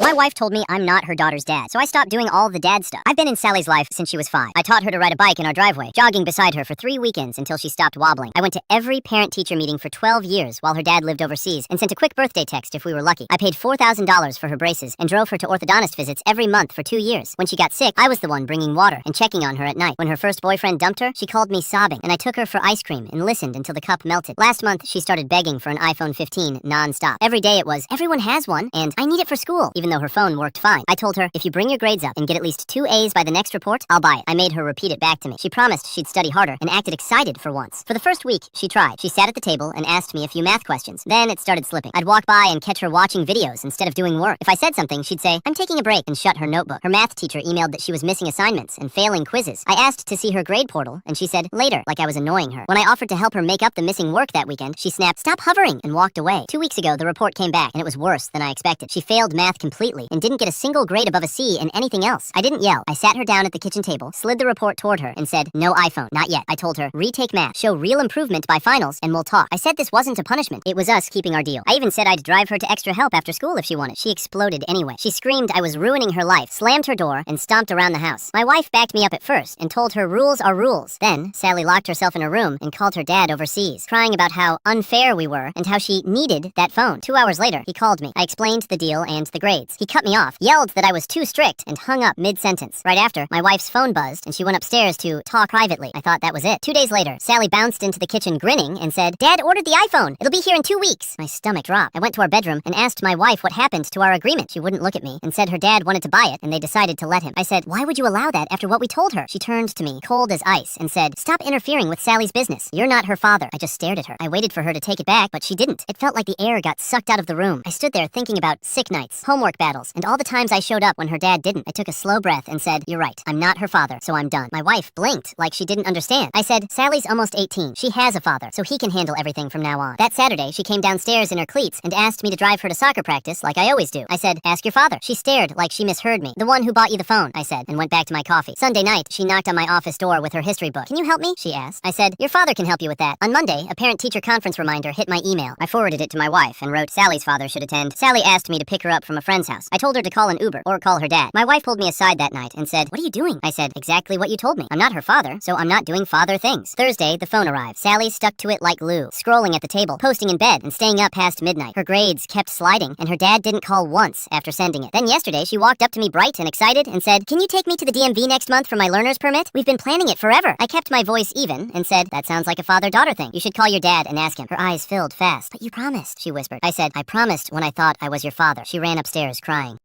My wife told me I'm not her daughter's dad, so I stopped doing all the dad stuff. I've been in Sally's life since she was 5. I taught her to ride a bike in our driveway, jogging beside her for 3 weekends until she stopped wobbling. I went to every parent-teacher meeting for 12 years while her dad lived overseas and sent a quick birthday text if we were lucky. I paid $4,000 for her braces and drove her to orthodontist visits every month for 2 years. When she got sick, I was the one bringing water and checking on her at night. When her first boyfriend dumped her, she called me sobbing, and I took her for ice cream and listened until the cup melted. Last month, she started begging for an iPhone 15 non-stop. Every day it was, everyone has one, and I need it for school, even though her phone worked fine. I told her, if you bring your grades up and get at least 2 A's by the next report, I'll buy it. I made her repeat it back to me. She promised she'd study harder and acted excited for once. For the first week, she tried. She sat at the table and asked me a few math questions. Then it started slipping. I'd walk by and catch her watching videos instead of doing work. If I said something, she'd say, I'm taking a break, and shut her notebook. Her math teacher emailed that she was missing assignments and failing quizzes. I asked to see her grade portal, and she said, later, like I was annoying her. When I offered to help her make up the missing work that weekend, she snapped, stop hovering, and walked away. 2 weeks ago, the report came back, and it was worse than I expected. She failed math completely and didn't get a single grade above a C in anything else. I didn't yell. I sat her down at the kitchen table, slid the report toward her, and said, no iPhone, not yet. I told her, retake math, show real improvement by finals, and we'll talk. I said this wasn't a punishment. It was us keeping our deal. I even said I'd drive her to extra help after school if she wanted. She exploded anyway. She screamed I was ruining her life, slammed her door, and stomped around the house. My wife backed me up at first and told her rules are rules. Then, Sally locked herself in a room and called her dad overseas, crying about how unfair we were and how she needed that phone. 2 hours later, he called me. I explained the deal and the grades. He cut me off, yelled that I was too strict, and hung up mid-sentence. Right after, my wife's phone buzzed, and she went upstairs to talk privately. I thought that was it. 2 days later, Sally bounced into the kitchen grinning and said, Dad ordered the iPhone. It'll be here in 2 weeks. My stomach dropped. I went to our bedroom and asked my wife what happened to our agreement. She wouldn't look at me and said her dad wanted to buy it, and they decided to let him. I said, why would you allow that after what we told her? She turned to me, cold as ice, and said, stop interfering with Sally's business. You're not her father. I just stared at her. I waited for her to take it back, but she didn't. It felt like the air got sucked out of the room. I stood there thinking about sick nights, homework battles, and all the times I showed up when her dad didn't. I took a slow breath and said, you're right. I'm not her father, so I'm done. My wife blinked like she didn't understand. I said, Sally's almost 18. She has a father, so he can handle everything from now on. That Saturday, she came downstairs in her cleats and asked me to drive her to soccer practice like I always do. I said, ask your father. She stared like she misheard me. The one who bought you the phone, I said, and went back to my coffee. Sunday night, she knocked on my office door with her history book. Can you help me? She asked. I said, your father can help you with that. On Monday, a parent-teacher conference reminder hit my email. I forwarded it to my wife and wrote, Sally's father should attend. Sally asked me to pick her up from a friend's house. I told her to call an Uber or call her dad. My wife pulled me aside that night and said, what are you doing? I said, exactly what you told me. I'm not her father, so I'm not doing father things. Thursday, the phone arrived. Sally stuck to it like glue, scrolling at the table, posting in bed, and staying up past midnight. Her grades kept sliding, and her dad didn't call once after sending it. Then yesterday, she walked up to me bright and excited and said, can you take me to the DMV next month for my learner's permit? We've been planning it forever. I kept my voice even and said, that sounds like a father-daughter thing. You should call your dad and ask him. Her eyes filled fast. But you promised, she whispered. I said, I promised when I thought I was your father. She ran upstairs crying.